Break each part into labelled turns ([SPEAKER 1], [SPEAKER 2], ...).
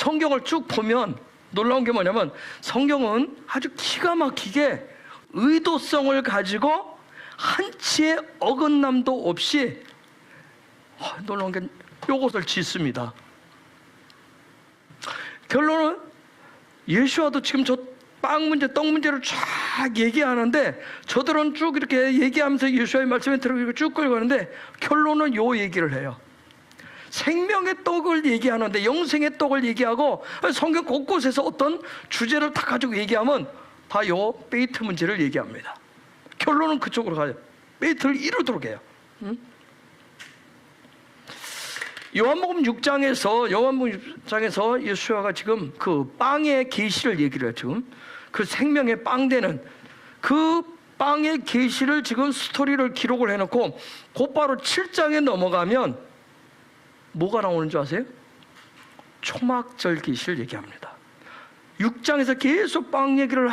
[SPEAKER 1] 성경을 쭉 보면 놀라운 게 뭐냐면 성경은 아주 기가 막히게 의도성을 가지고 한치의 어긋남도 없이 놀라운 게 요것을 짓습니다. 결론은 예수와도 지금 저 빵 문제, 떡 문제를 쫙 얘기하는데 저들은 쭉 이렇게 얘기하면서 예수와의 말씀에 들어가고 쭉 끌어가는데 결론은 요 얘기를 해요. 생명의 떡을 얘기하는데 영생의 떡을 얘기하고 성경 곳곳에서 어떤 주제를 다 가지고 얘기하면 다 요 베이트 문제를 얘기합니다. 결론은 그쪽으로 가요. 베이트를 이루도록 해요. 요한복음 6장에서 예수와가 지금 그 빵의 계시를 얘기를 해요. 지금 그 생명의 빵 되는 그 빵의 계시를 지금 스토리를 기록을 해놓고 곧바로 7장에 넘어가면 뭐가 나오는 줄 아세요? 초막절 계시를 얘기합니다. 6장에서 계속 빵 얘기를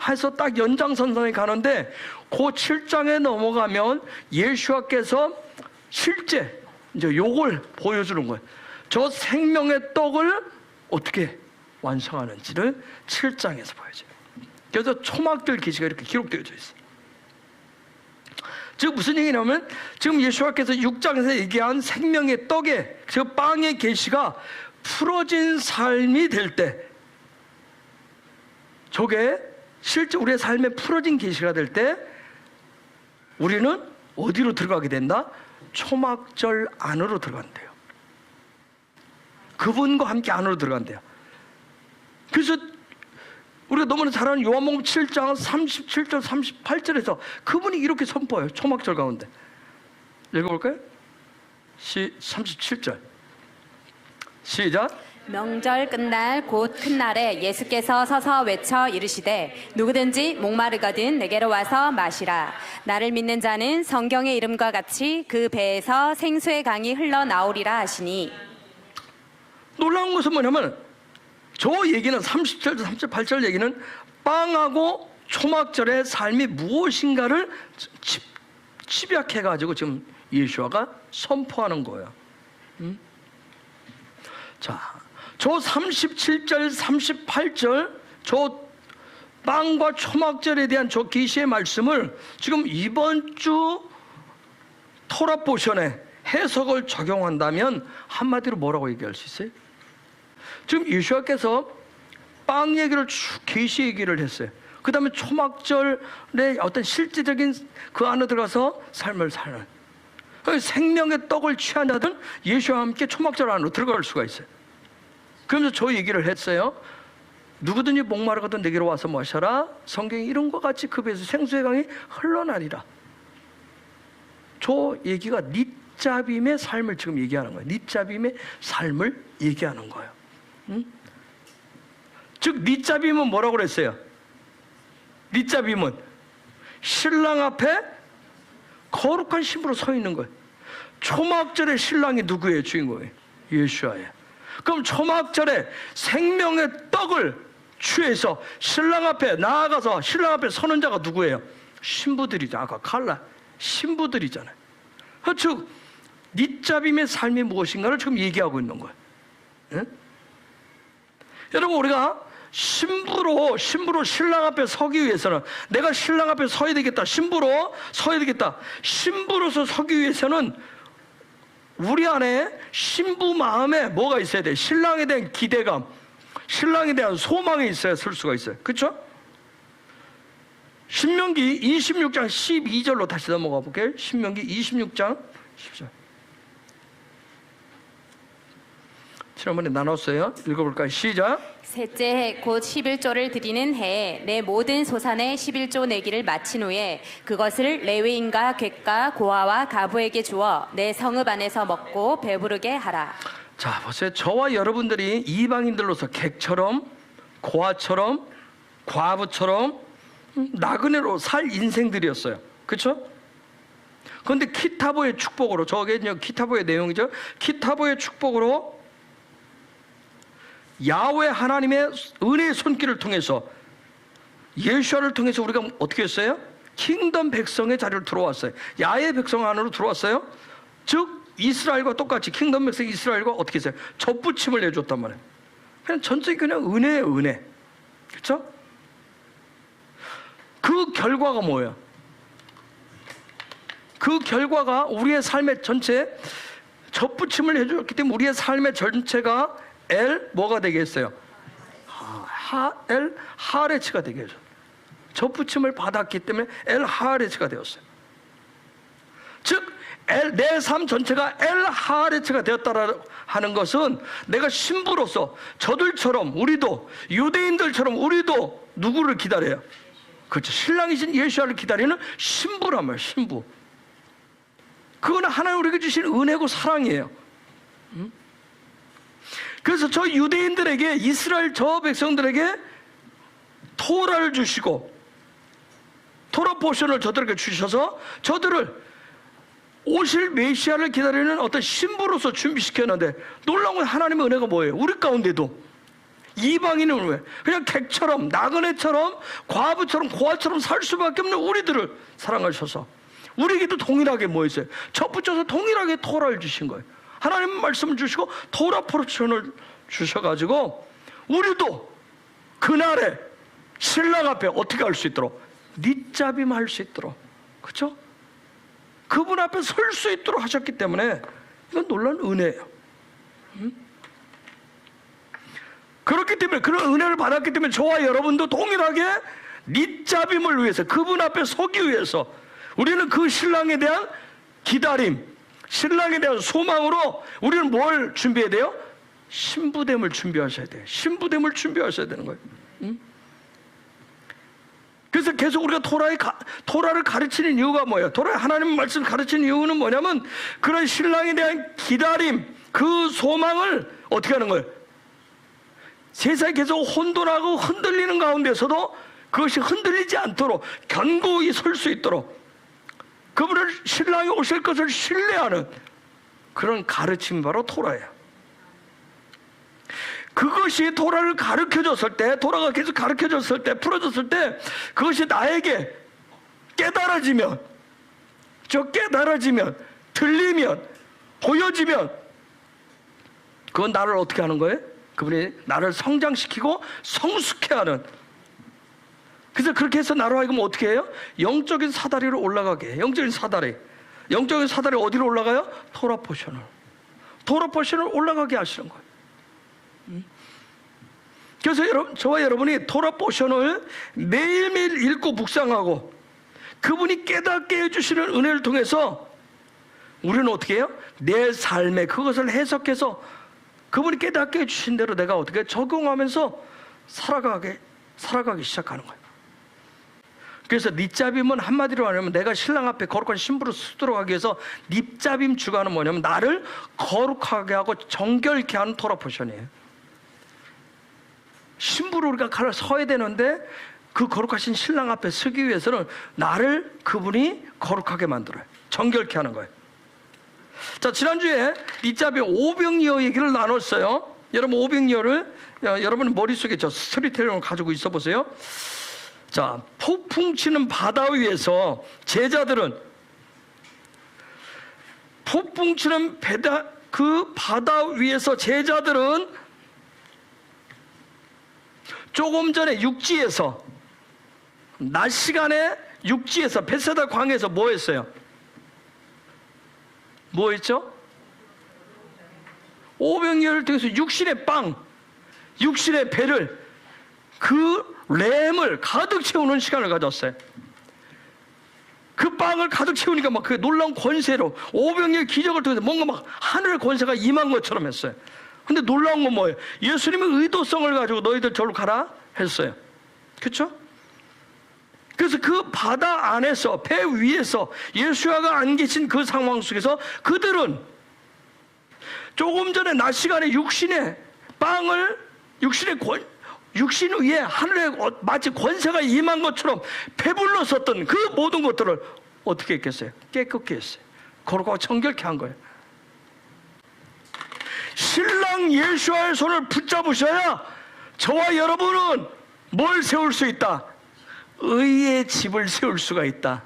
[SPEAKER 1] 해서 딱 연장선상에 가는데 그 7장에 넘어가면 예수와께서 실제 이제 요걸 보여주는 거예요. 저 생명의 떡을 어떻게 완성하는지를 7장에서 보여줘요. 그래서 초막절 계시가 이렇게 기록되어져 있어요. 즉 무슨 얘기냐면 지금 예수와께서 6장에서 얘기한 생명의 떡의 그 빵의 계시가 풀어진 삶이 될 때, 저게 실제 우리의 삶에 풀어진 계시가 될 때 우리는 어디로 들어가게 된다? 초막절 안으로 들어간대요. 그분과 함께 안으로 들어간대요. 그래서 우리가 너무나 잘 아는 요한복음 7장 37절 38절에서 그분이 이렇게 선포해요. 초막절 가운데 읽어볼까요? 37절 시작.
[SPEAKER 2] 명절 끝날 곧 큰 날에 예수께서 서서 외쳐 이르시되 누구든지 목마르거든 내게로 와서 마시라. 나를 믿는 자는 성경의 이름과 같이 그 배에서 생수의 강이 흘러나오리라 하시니.
[SPEAKER 1] 놀라운 것은 뭐냐면 저 얘기는 37절 38절 얘기는 빵하고 초막절의 삶이 무엇인가를 집약해가지고 지금 예수와가 선포하는 거예요. 자, 저 37절 38절 저 빵과 초막절에 대한 저 계시의 말씀을 지금 이번 주 토라 포션에 해석을 적용한다면 한마디로 뭐라고 얘기할 수 있어요? 지금 예수와께서 빵 얘기를 쭉 계시 얘기를 했어요. 그 다음에 초막절의 어떤 실제적인 그 안에 들어가서 삶을 사는 생명의 떡을 취한 자들은 예수와 함께 초막절 안으로 들어갈 수가 있어요. 그러면서 저 얘기를 했어요. 누구든지 목마르거든 내게로 와서 마셔라. 성경이 이런 것 같이 그 배에서 생수의 강이 흘러나리라. 저 얘기가 닛자빔의 삶을 지금 얘기하는 거예요. 닛자빔의 삶을 얘기하는 거예요. 즉 닛자빔은 뭐라고 그랬어요? 닛자빔은 신랑 앞에 거룩한 신부로 서 있는 거예요. 초막절의 신랑이 누구예요? 주인공이에요. 예수와예요. 그럼 초막절에 생명의 떡을 취해서 신랑 앞에 나아가서 신랑 앞에 서는 자가 누구예요? 신부들이죠. 아까 칼라 신부들이잖아요. 즉 닛자빔의 삶이 무엇인가를 지금 얘기하고 있는 거예요. 예? 여러분 우리가 신부로 신랑 앞에 서기 위해서는 내가 신랑 앞에 서야 되겠다. 신부로 서야 되겠다. 신부로서 서기 위해서는 우리 안에 신부 마음에 뭐가 있어야 돼? 신랑에 대한 기대감, 신랑에 대한 소망이 있어야 설 수가 있어요. 그렇죠? 신명기 26장 12절로 다시 넘어가 볼게요. 신명기 26장 10절. 지난번에 나눴어요. 읽어볼까요? 시작.
[SPEAKER 2] 셋째 해 곧 11조를 드리는 해에 내 모든 소산의 11조 내기를 마친 후에 그것을 레위인과 객과 고아와 가부에게 주어 내 성읍 안에서 먹고 배부르게 하라.
[SPEAKER 1] 자 보세요. 저와 여러분들이 이방인들로서 객처럼 고아처럼 과부처럼 나그네로 살 인생들이었어요. 그렇죠? 그런데 키타보의 축복으로, 저게 키타보의 내용이죠. 키타보의 축복으로 야훼 하나님의 은혜의 손길을 통해서 예수와를 통해서 우리가 어떻게 했어요? 킹덤 백성의 자리로 들어왔어요. 야훼 백성 안으로 들어왔어요. 즉 이스라엘과 똑같이 킹덤 백성 이스라엘과 어떻게 했어요? 접붙임을 내줬단 말이에요. 그냥 전적인 그냥 은혜예요, 은혜. 그렇죠? 그 결과가 뭐예요? 그 결과가 우리의 삶의 전체 접붙임을 해주었기 때문에 우리의 삶의 전체가 엘 뭐가 되겠어요? 엘 하레츠가 되게 해줘. 접붙임을 받았기 때문에 엘 하레츠가 되었어요. 즉 내 삶 전체가 엘 하레츠가 되었다라 하는 것은 내가 신부로서 저들처럼 우리도 유대인들처럼 우리도 누구를 기다려요? 그렇죠. 신랑이신 예수를 기다리는 신부란 말이에요. 신부. 그거는 하나님 우리에게 주신 은혜고 사랑이에요. 그래서 저 유대인들에게, 이스라엘 저 백성들에게 토라를 주시고 토라 포션을 저들에게 주셔서 저들을 오실 메시아를 기다리는 어떤 신부로서 준비시켰는데, 놀라운 건 하나님의 은혜가 뭐예요? 우리 가운데도 이방인은 왜 그냥 객처럼, 나그네처럼, 과부처럼, 고아처럼 살 수밖에 없는 우리들을 사랑하셔서 우리에게도 동일하게 뭐 있어요? 접붙여서 동일하게 토라를 주신 거예요. 하나님 말씀을 주시고 토라 포션을 주셔가지고 우리도 그날에 신랑 앞에 어떻게 할 수 있도록, 닛잡임 할 수 있도록, 그렇죠? 그분 앞에 설 수 있도록 하셨기 때문에 이건 놀라운 은혜예요. 그렇기 때문에, 그런 은혜를 받았기 때문에 저와 여러분도 동일하게 닛잡임을 위해서, 그분 앞에 서기 위해서 우리는 그 신랑에 대한 기다림, 신랑에 대한 소망으로 우리는 뭘 준비해야 돼요? 신부됨을 준비하셔야 돼요. 신부됨을 준비하셔야 되는 거예요. 그래서 계속 우리가 토라를 가르치는 이유가 뭐예요? 토라 하나님 말씀 가르치는 이유는 뭐냐면, 그런 신랑에 대한 기다림, 그 소망을 어떻게 하는 거예요? 세상이 계속 혼돈하고 흔들리는 가운데서도 그것이 흔들리지 않도록 견고히 설 수 있도록, 그분을 신랑이 오실 것을 신뢰하는 그런 가르침이 바로 토라예요. 그것이 토라를 가르쳐줬을 때, 토라가 계속 가르쳐줬을 때, 풀어줬을 때, 그것이 나에게 깨달아지면, 들리면, 보여지면, 그건 나를 어떻게 하는 거예요? 그분이 나를 성장시키고 성숙해 하는. 그래서 그렇게 해서 나로 하여금 어떻게 해요? 영적인 사다리로 올라가게 해요. 영적인 사다리 어디로 올라가요? 토라 포션을 올라가게 하시는 거예요. 그래서 저와 여러분이 토라 포션을 매일매일 읽고 묵상하고 그분이 깨닫게 해주시는 은혜를 통해서 우리는 어떻게 해요? 내 삶에 그것을 해석해서 그분이 깨닫게 해주신 대로 내가 어떻게 적용하면서 살아가기 시작하는 거예요. 그래서 닛잡임은 한마디로 말하면, 내가 신랑 앞에 거룩한 신부로 서도록 하기 위해서 닛잡임 주관은 뭐냐면 나를 거룩하게 하고 정결케 하는 토라 포션이에요. 신부로 우리가 서야 되는데, 그 거룩하신 신랑 앞에 서기 위해서는 나를 그분이 거룩하게 만들어요. 정결케 하는 거예요. 자, 지난주에 닛잡임 오병이어 얘기를 나눴어요. 여러분, 오병이어를 여러분 머릿속에 저 스토리텔링을 가지고 있어 보세요. 자, 폭풍 치는 바다 위에서 제자들은, 폭풍 치는 그 바다 위에서 제자들은 조금 전에 육지에서, 낮 시간에 육지에서 베세다 광에서 뭐 했어요? 뭐 했죠? 오병이어를 통해서 육신의 빵, 육신의 배를, 그 램을 가득 채우는 시간을 가졌어요. 그 빵을 가득 채우니까 막 그 놀라운 권세로 오병이어의 기적을 통해서 뭔가 막 하늘의 권세가 임한 것처럼 했어요. 근데 놀라운 건 뭐예요? 예수님의 의도성을 가지고 너희들 저로 가라 했어요. 그렇죠? 그래서 그 바다 안에서, 배 위에서 예수야가 안 계신 그 상황 속에서 그들은 조금 전에 낮 시간에 육신의 빵을, 육신 위에 하늘에 마치 권세가 임한 것처럼 배불렀었던 그 모든 것들을 어떻게 했겠어요? 깨끗게 했어요. 거룩하고 정결케 한 거예요. 신랑 예수와의 손을 붙잡으셔야 저와 여러분은 뭘 세울 수 있다? 의의 집을 세울 수가 있다.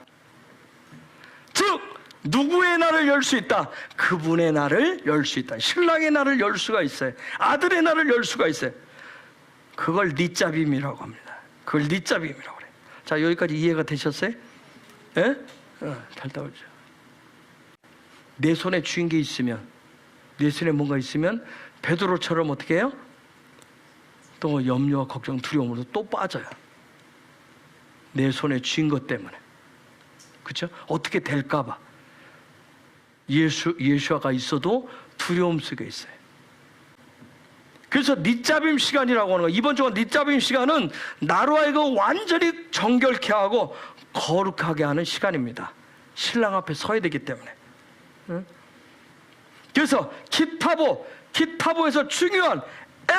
[SPEAKER 1] 즉 누구의 날을 열 수 있다? 그분의 날을 열 수 있다. 신랑의 날을 열 수가 있어요. 아들의 날을 열 수가 있어요. 그걸 니짜빔이라고 합니다. 그걸 니짜빔이라고 그래요. 자, 여기까지 이해가 되셨어요? 예? 잘 따오죠. 내 손에 쥐인 게 있으면, 내 손에 뭔가 있으면 베드로처럼 어떻게 해요? 또 염려와 걱정, 두려움으로 또 빠져요. 내 손에 쥐인 것 때문에. 그렇죠? 어떻게 될까봐. 예수아가 있어도 두려움 속에 있어요. 그래서 니짜빔 시간이라고 하는 거예요. 이번 주간 니짜빔 시간은 나로 하여금 완전히 정결케 하고 거룩하게 하는 시간입니다. 신랑 앞에 서야 되기 때문에. 그래서 기타보에서 중요한 엘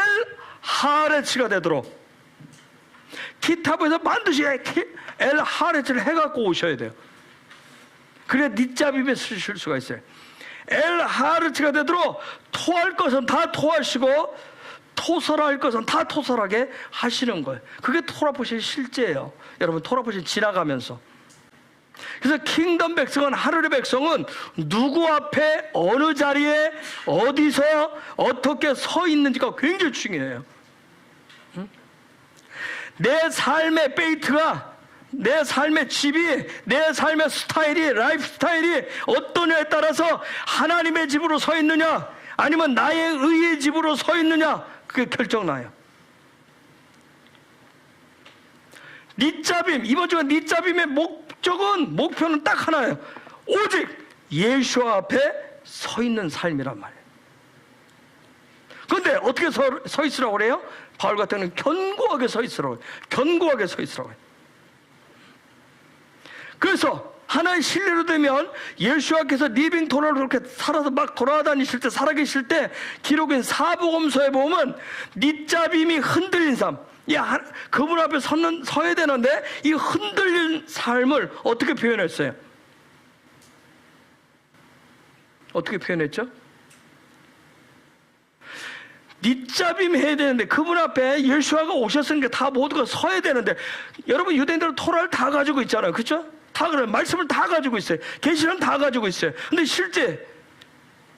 [SPEAKER 1] 하레츠가 되도록, 기타보에서 반드시 엘 하레츠를 해갖고 오셔야 돼요. 그래야 니짜빔에 쓰실 수가 있어요. 엘 하르츠가 되도록 토할 것은 다 토하시고 토설할 것은 다 토설하게 하시는 거예요. 그게 토라포신 실제예요. 여러분, 토라포신 지나가면서. 그래서 킹덤 백성은, 하늘의 백성은 누구 앞에 어느 자리에 어디서 어떻게 서 있는지가 굉장히 중요해요. 내 삶의 베이트가, 내 삶의 집이, 내 삶의 스타일이, 라이프 스타일이 어떠냐에 따라서 하나님의 집으로 서 있느냐 아니면 나의 의의 집으로 서 있느냐, 그게 결정나요. 니짜빔, 이번 주간 니짜빔의 목표는 딱 하나예요. 오직 예수와 앞에 서 있는 삶이란 말이에요. 그런데 어떻게 서 있으라고 그래요? 바울 같은 경우는 견고하게 서 있으라고 해요. 견고하게 서 있으라고 해요. 그래서 하나의 신뢰로 되면 예수와께서 리빙 토너로 그렇게 살아서 막 돌아다니실 때, 살아계실 때 기록인 사복음서에 보면 니짜빔이 흔들린 삶, 그분 앞에 서야 되는데 이 흔들린 삶을 어떻게 표현했어요? 어떻게 표현했죠? 니짜빔 해야 되는데, 그분 앞에 예수와가 오셨으니까 다 모두가 서야 되는데, 여러분 유대인들은 토라를 다 가지고 있잖아요. 그렇죠? 다 그래요. 말씀을 다 가지고 있어요. 계시는 다 가지고 있어요. 근데 실제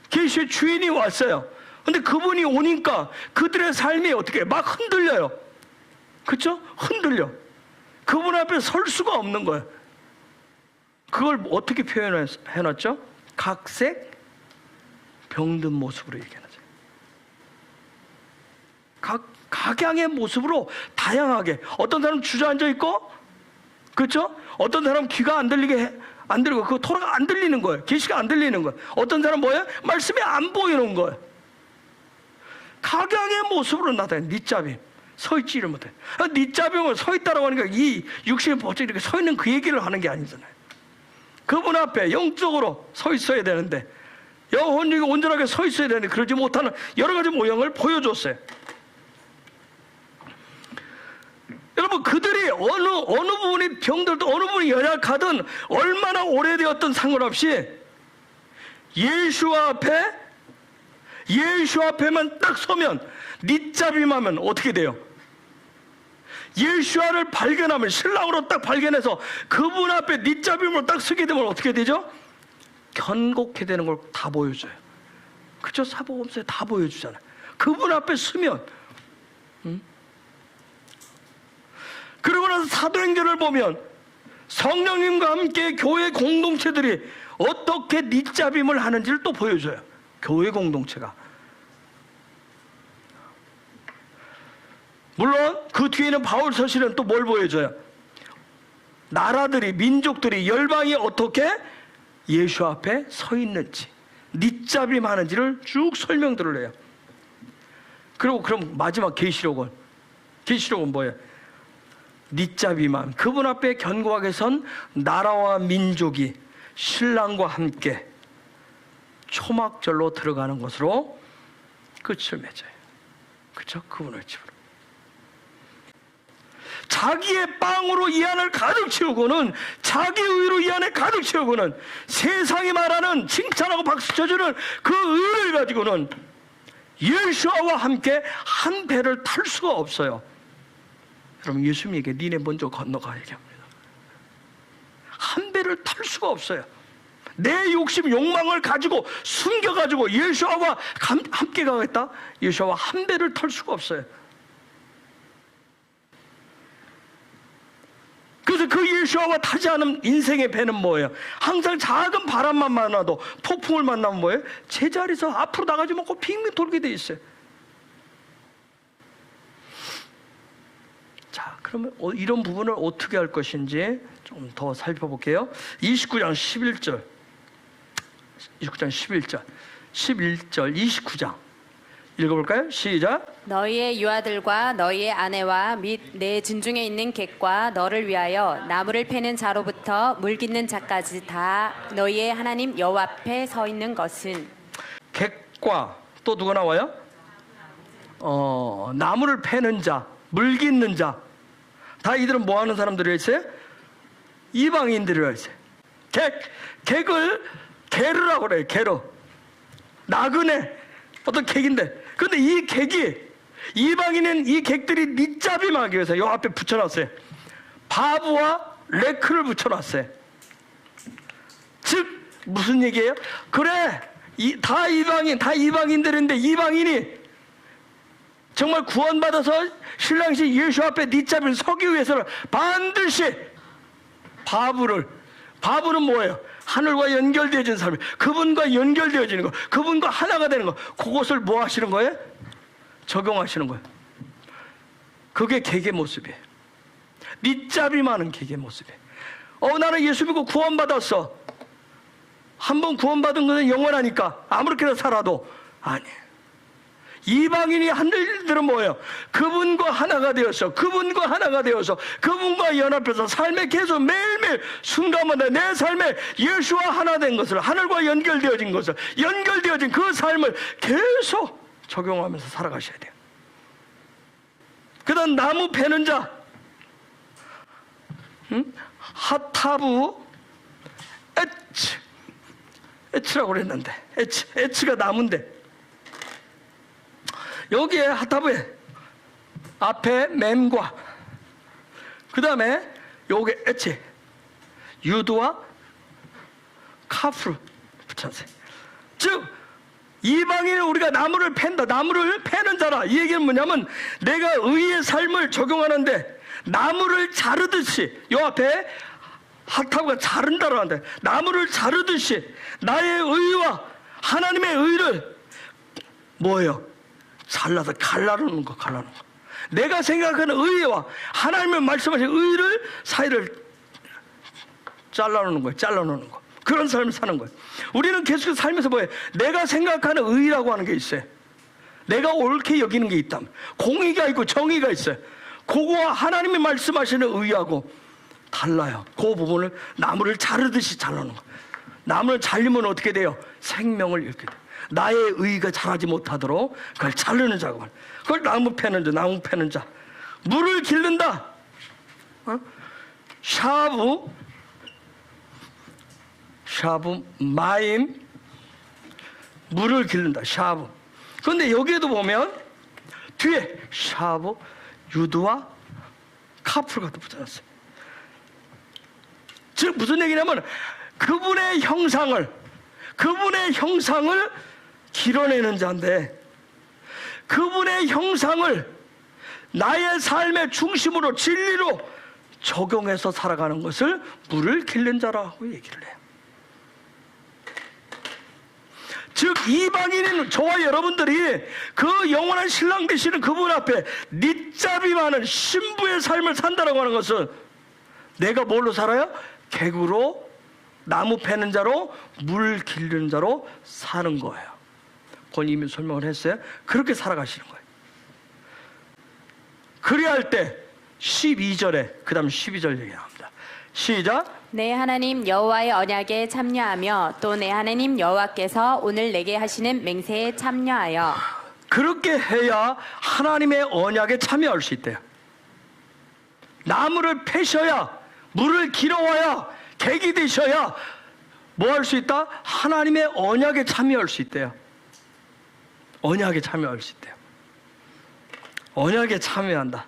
[SPEAKER 1] 계시의 주인이 왔어요. 근데 그분이 오니까 그들의 삶이 어떻게 막 흔들려요. 그렇죠? 흔들려. 그분 앞에 설 수가 없는 거예요. 그걸 어떻게 표현해놨죠? 각색 병든 모습으로 얘기하죠. 각양의 모습으로 다양하게. 어떤 사람은 주저앉아 있고, 그렇죠? 어떤 사람은 귀가 안 들리고 그 토라가 안 들리는 거예요. 계시가 안 들리는 거예요. 어떤 사람은 뭐예요? 말씀이 안 보이는 거예요. 각양의 모습으로 나타나요. 니짜빔. 서 있지를 못해. 니짜빔을 서 있다라고 하니까 이 육신의 법칙 이렇게 서 있는 그 얘기를 하는 게 아니잖아요. 그분 앞에 영적으로 서 있어야 되는데, 영혼이 온전하게 서 있어야 되는데 그러지 못하는 여러 가지 모형을 보여줬어요. 여러분, 그들이 어느 부분이 병들든 어느 부분이 연약하든 얼마나 오래되었든 상관없이 예수 앞에만 딱 서면, 니짜빔하면 어떻게 돼요? 예수아를 발견하면, 신랑으로 딱 발견해서 그분 앞에 니짜빔으로 딱 서게 되면 어떻게 되죠? 견고케 되는 걸 다 보여줘요. 그죠? 사복음서에 다 보여주잖아요. 그분 앞에 서면. 그러고 나서 사도행전을 보면 성령님과 함께 교회 공동체들이 어떻게 니짜빔을 하는지를 또 보여줘요. 교회 공동체가. 물론 그 뒤에는 바울 서신은 또 뭘 보여줘요? 나라들이, 민족들이, 열방이 어떻게 예수 앞에 서 있는지, 니짜빔 하는지를 쭉 설명들을 해요. 그리고 그럼 마지막 계시록은 뭐예요? 니짜빔함, 그분 앞에 견고하게 선 나라와 민족이 신랑과 함께 초막절로 들어가는 것으로 끝을 맺어요. 그렇죠? 그분의 집으로. 자기의 빵으로 이 안을 가득 채우고는, 자기 의로 이 안에 가득 채우고는, 세상이 말하는 칭찬하고 박수 쳐주는 그 의를 가지고는 예수와 함께 한 배를 탈 수가 없어요. 여러분, 예수님에게 니네 먼저 건너가 얘기합니다. 한 배를 탈 수가 없어요. 내 욕심, 욕망을 가지고 숨겨가지고 예수와 함께 가겠다? 예수와 한 배를 탈 수가 없어요. 그래서 그 예수와 타지 않은 인생의 배는 뭐예요? 항상 작은 바람만 만나도, 폭풍을 만나면 뭐예요? 제자리에서 앞으로 나가지 못하고 빙빙 돌게 돼 있어요. 자, 그러면 이런 부분을 어떻게 할 것인지 좀 더 살펴볼게요. 29장 11절, 29장 11절, 11절, 29장 읽어볼까요? 시작.
[SPEAKER 2] 너희의 유아들과 너희의 아내와 및 내 진중에 있는 객과 너를 위하여 나무를 패는 자로부터 물 깃는 자까지 다 너희의 하나님 여호와 앞에 서 있는 것은.
[SPEAKER 1] 객과 또 누가 나와요? 나무를 패는 자, 물 깃는 자. 다 이들은 뭐 하는 사람들이라 했어요? 이방인들이라 했어요. 객을 게르라고 그래요. 게르. 나그네. 어떤 객인데. 근데 이 객이, 이방인은 이 객들이 밑잡이하기 위해서 요 앞에 붙여놨어요. 바브와 레크를 붙여놨어요. 즉 무슨 얘기예요? 그래, 다 이방인들인데 이방인이 정말 구원받아서 신랑신 예수 앞에 밑잡이를 서기 위해서는 반드시 바브는 뭐예요? 하늘과 연결되어진 삶이, 그분과 연결되어지는 거, 그분과 하나가 되는 거, 그것을 뭐 하시는 거예요? 적용하시는 거예요. 그게 객의 모습이에요. 밑잡이 많은 객의 모습이에요. 나는 예수 믿고 구원받았어. 한번 구원받은 것은 영원하니까 아무렇게나 살아도 아니에요. 이방인이 한 일들은 뭐예요? 그분과 하나가 되어서, 그분과 하나가 되어서, 그분과 연합해서 삶에 계속 매일매일 순간마다 내 삶에 예수와 하나 된 것을, 하늘과 연결되어진 것을, 연결되어진 그 삶을 계속 적용하면서 살아가셔야 돼요. 그 다음 나무 패는 자, 하타브 에츠라고 그랬는데, 에츠가 나무인데, 여기에 하타브에 앞에 맴과 그 다음에 요게 에치, 유드와 카프를 붙였어요. 즉 이방인은 우리가 나무를 팬다, 나무를 패는 자라. 이 얘기는 뭐냐면 내가 의의 삶을 적용하는데 나무를 자르듯이, 요 앞에 하타브가 자른다고 하는데, 나무를 자르듯이 나의 의와 하나님의 의를 뭐예요? 잘라서 갈라놓는 거. 내가 생각하는 의와 하나님의 말씀하신 의를 사이를 잘라놓는 거. 그런 삶을 사는 거예요. 우리는 계속 살면서 뭐예요? 내가 생각하는 의라고 하는 게 있어요. 내가 옳게 여기는 게 있다. 공의가 있고 정의가 있어요. 그거와 하나님이 말씀하시는 의하고 달라요. 그 부분을 나무를 자르듯이 잘라놓는 거예요. 나무를 잘리면 어떻게 돼요? 생명을 잃게 돼요. 나의 의가 자라지 못하도록 그걸 자르는 작업을. 그걸 나무 패는 자. 물을 기른다. 샤브 마임, 물을 기른다. 샤브. 그런데 여기에도 보면 뒤에 샤브, 유드와 카프가 또 붙여놨어요. 즉 무슨 얘기냐면 그분의 형상을 길어내는 자인데, 그분의 형상을 나의 삶의 중심으로 진리로 적용해서 살아가는 것을 물을 기른 자라고 얘기를 해요. 즉 이방인인 저와 여러분들이 그 영원한 신랑 되시는 그분 앞에 밑잡이 많은 신부의 삶을 산다라고 하는 것은 내가 뭘로 살아요? 객으로, 나무 패는 자로, 물 기르는 자로 사는 거예요. 그건 이미 설명을 했어요. 그렇게 살아가시는 거예요. 그래야 할 때 12절에 그 다음 12절 얘기 나옵니다. 시작.
[SPEAKER 2] 내 하나님 여호와의 언약에 참여하며 또 내 하나님 여호와께서 오늘 내게 하시는 맹세에 참여하여.
[SPEAKER 1] 그렇게 해야 하나님의 언약에 참여할 수 있대요. 나무를 패셔야, 물을 길어와야, 객이 되셔야 뭐 할 수 있다? 하나님의 언약에 참여할 수 있대요. 언약에 참여할 수 있대요. 언약에 참여한다.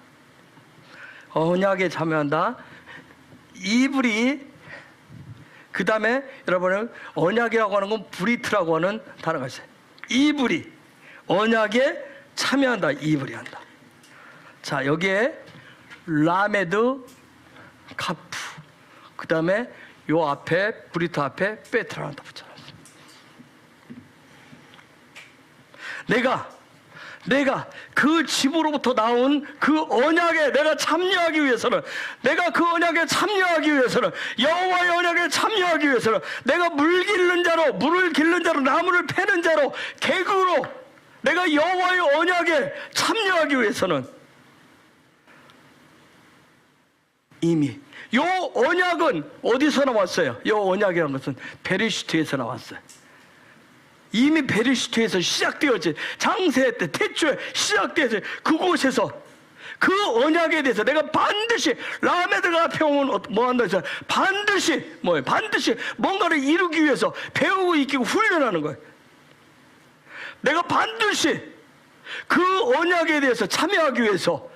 [SPEAKER 1] 이불이, 그 다음에 여러분은 언약이라고 하는 건 브리트라고 하는 단어가 있어요. 이불이 언약에 참여한다. 이불이 한다. 자, 여기에 라메드 카프, 그 다음에 요 앞에 브리트 앞에 베트라는 다 붙여놨어. 내가 그 집으로부터 나온 그 언약에 내가 참여하기 위해서는, 내가 그 언약에 참여하기 위해서는, 여호와의 언약에 참여하기 위해서는, 내가 물을 기르는 자로 나무를 패는 자로 계급으로 내가 여호와의 언약에 참여하기 위해서는 이미 요 언약은 어디서 나왔어요? 요 언약이라는 것은 베레시트에서 나왔어요. 이미 베레시트에서 시작되었지. 장세 때 태초에 시작되었지. 그곳에서 그 언약에 대해서 내가 반드시 라메드가 앞에 오면 뭐 한다 해서 반드시 뭐예요? 반드시 뭔가를 이루기 위해서 배우고 익히고 훈련하는 거예요. 내가 반드시 그 언약에 대해서 참여하기 위해서,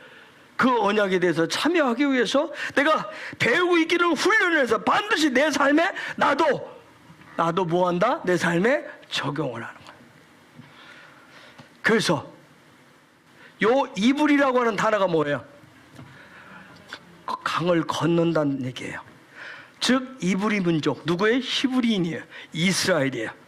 [SPEAKER 1] 그 언약에 대해서 참여하기 위해서 내가 배우고 있기를 훈련을 해서 반드시 내 삶에 나도 뭐 한다? 내 삶에 적용을 하는 거예요. 그래서 요 이불이라고 하는 단어가 뭐예요? 강을 건넌다는 얘기예요. 즉 이브리 민족, 누구의? 히브리인이에요. 이스라엘이에요.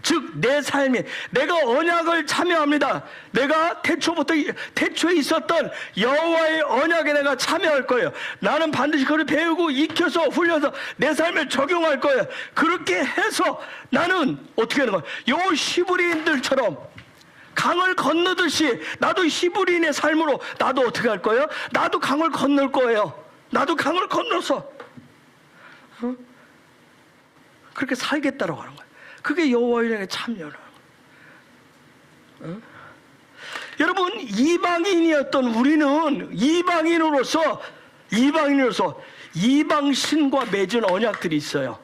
[SPEAKER 1] 즉 내 삶이, 내가 언약을 참여합니다. 내가 태초에 있었던 여호와의 언약에 내가 참여할 거예요. 나는 반드시 그걸 배우고 익혀서 훈련해서 내 삶에 적용할 거예요. 그렇게 해서 나는 어떻게 하는 거예요? 요 히브리인들처럼 강을 건너듯이 나도 히브리인의 삶으로 나도 어떻게 할 거예요? 나도 강을 건널 거예요. 나도 강을 건너서 그렇게 살겠다라고 하는 거예요. 그게 여호와의 언약에 참여하는 거예요. 여러분, 이방인이었던 우리는 이방인으로서 이방신과 맺은 언약들이 있어요.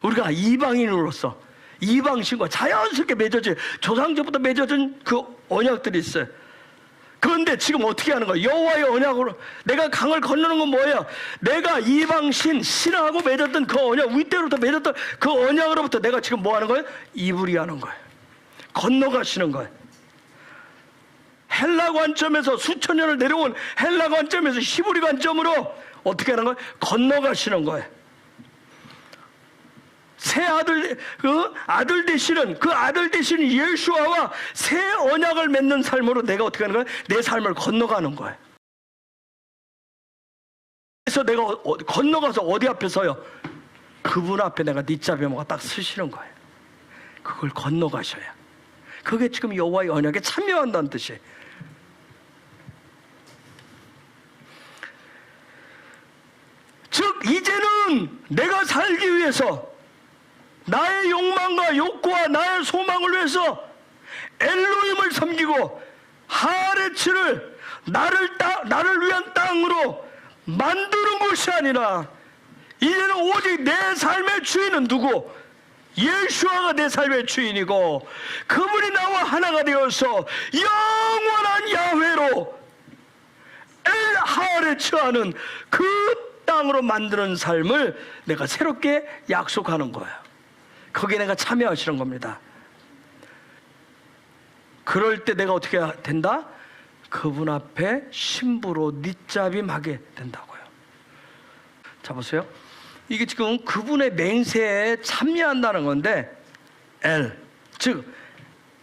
[SPEAKER 1] 우리가 이방인으로서 이방신과 자연스럽게 맺어진, 조상조부터 맺어진 그 언약들이 있어요. 그런데 지금 어떻게 하는 거예요? 여호와의 언약으로 내가 강을 건너는 건 뭐예요? 내가 이방신 신하고 맺었던 그 언약, 윗대로부터 맺었던 그 언약으로부터 내가 지금 뭐 하는 거예요? 이불이 하는 거예요. 건너가시는 거예요. 헬라 관점에서 수천 년을 내려온 헬라 관점에서 히브리 관점으로 어떻게 하는 거예요? 건너가시는 거예요. 새 아들, 그 아들 되시는 예수아와 새 언약을 맺는 삶으로 내가 어떻게 하는 거예요? 내 삶을 건너가는 거예요. 그래서 내가 건너가서 어디 앞에 서요? 그분 앞에 내가 니자베모가 딱 서시는 거예요. 그걸 건너가셔야. 그게 지금 여호와의 언약에 참여한다는 뜻이에요. 즉 이제는 내가 살기 위해서 나의 욕망과 욕구와 나의 소망을 위해서 엘로힘을 섬기고 하레츠를 나를 위한 땅으로 만드는 것이 아니라 이제는 오직 내 삶의 주인은 누구? 예수아가 내 삶의 주인이고 그분이 나와 하나가 되어서 영원한 야훼로 엘 하레츠하는 그 땅으로 만드는 삶을 내가 새롭게 약속하는 거예요. 거기에 내가 참여하시는 겁니다. 그럴 때 내가 어떻게 된다? 그분 앞에 신부로 닛잡임하게 된다고요. 자 보세요. 이게 지금 그분의 맹세에 참여한다는 건데 즉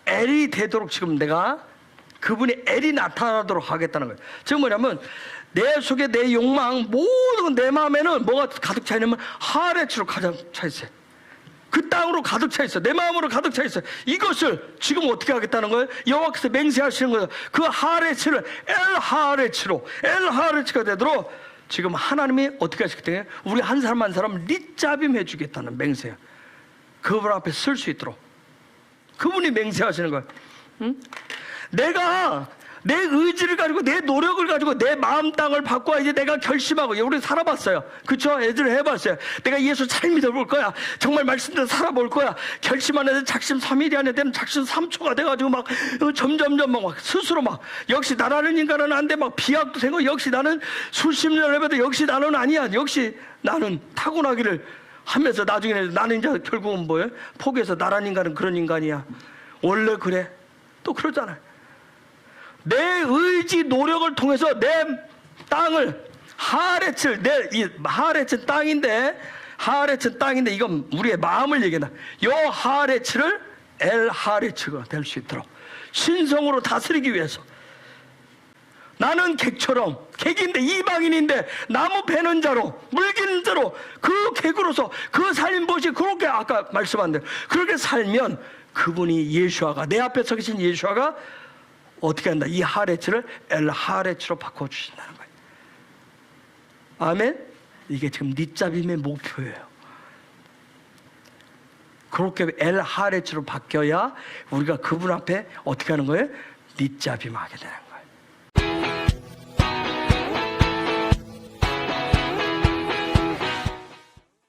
[SPEAKER 1] 엘이 되도록 지금 내가 그분의 엘이 나타나도록 하겠다는 거예요. 즉 뭐냐면 내 속에 내 욕망 모든 내 마음에는 뭐가 가득 차 있냐면 하레츠로 가득 차 있어요. 그 땅으로 가득 차 있어. 내 마음으로 가득 차 있어. 이것을 지금 어떻게 하겠다는 거예요? 여호와께서 맹세하시는 거예요. 그 하레츠를 엘하레츠가 되도록 지금 하나님이 어떻게 하시겠대요? 우리 한 사람 한 사람 릿잡임 해주겠다는 맹세야. 그분 앞에 설 수 있도록 그분이 맹세하시는 거예요. 응? 내가 내 의지를 가지고 내 노력을 가지고 내 마음 땅을 바꿔야지 내가 결심하고 우리 살아봤어요. 그렇죠? 애들 해봤어요. 내가 예수 잘 믿어볼 거야. 정말 말씀대로 살아볼 거야. 결심 안 해도 작심 3일이 안 되면 작심 3초가 돼가지고 막 점점점 막 스스로 막 역시 나라는 인간은 안 돼. 막 비약도 생기고 역시 나는 수십 년을 해봐도 역시 나는 아니야. 역시 나는 타고나기를 하면서 나중에 나는 이제 결국은 뭐예요? 포기해서 나라는 인간은 그런 인간이야. 원래 그래. 또 그러잖아요. 내 의지 노력을 통해서 내 땅을 하레츠를 이 하레츠 땅인데 이건 우리의 마음을 얘기한다. 요 하레츠를 엘 하레츠가 될 수 있도록 신성으로 다스리기 위해서 나는 객처럼 객인데 이방인인데 나무 베는 자로 물기는 자로 그 객으로서 그 살림봇이 그렇게 아까 말씀한 대로 그렇게 살면 그분이 예수아가 내 앞에 서 계신 예수아가 어떻게 한다? 이 하레츠를 엘 하레츠로 바꿔주신다는 거예요. 아멘? 이게 지금 닛잡임의 목표예요. 그렇게 엘 하레츠로 바뀌어야 우리가 그분 앞에 어떻게 하는 거예요? 닛잡임하게 되는 거예요.